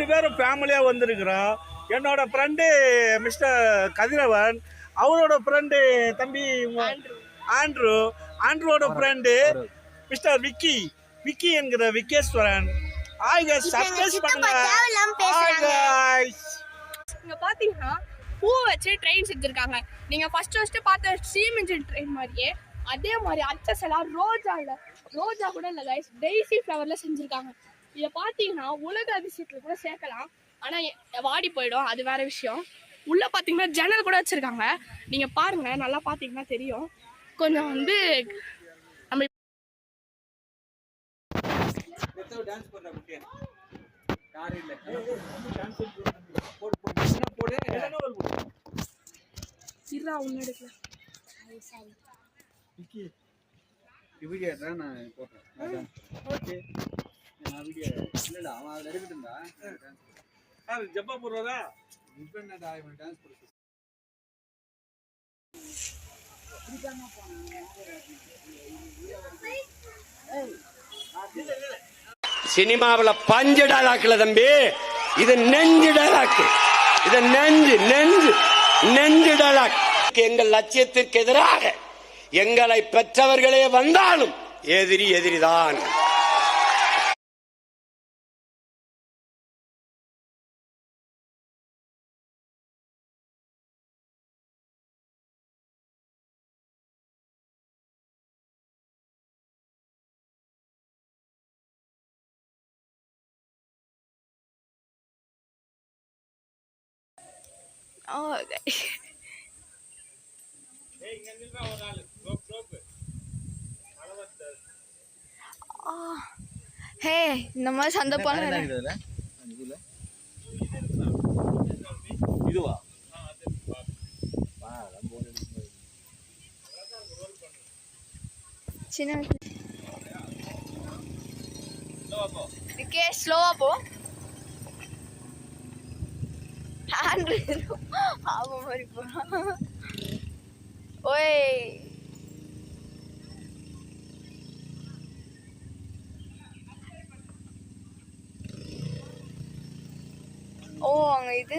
2 பேரும் ஃபேமிலியாக வந்திருக்கிறோம். என்னோட ஃப்ரெண்டு மிஸ்டர் கதிரவன், அவரோட ஃப்ரெண்டு தம்பி ஆண்ட்ரூ, ஆண்ட்ரூவோட ஃப்ரெண்டு மிஸ்டர் விக்கி என்கிற விக்கேஸ்வரன். சப்ஸ்கிரைப் பண்ணுங்க. இங்க பாத்தீங்கன்னா பூ வச்சு ட்ரெயின் செஞ்சிருக்காங்க. நீங்க ஃபர்ஸ்ட் பார்த்த ஸ்டீம் இன்ஜின் ட்ரெயின் மாதிரியே அதே மாதிரி அச்சஸ் எல்லாம் ரோஜா கூட இல்ல கைஸ், டெய்ஸி ஃப்ளவர்ல செஞ்சிருக்காங்க. இதை பாத்தீங்கன்னா உலக அதிசயத்துல கூட சேர்க்கலாம். ஆனா வாடி போயிடும், அது வேற விஷயம். உள்ள பாத்தீங்கன்னா ஜன்னல் கூட வச்சிருக்காங்க. நீங்க பாருங்க, நல்லா பாத்தீங்கன்னா தெரியும். கொஞ்சம் வந்து நம்ம சினிமாவில் பஞ்சு டைலாக்ல தம்பி, இது நெஞ்சு டைலாக். இது நெஞ்சு டைலாக். எங்கள் லட்சியத்திற்கு எதிராக எங்களை பெற்றவர்களே வந்தாலும் எதிரிதான். ஹே இந்த மாதிரி சண்டை போன சின்ன ஸ்லோவா போ. மாதிரி போறான். ஓய் ஓ அங்க இது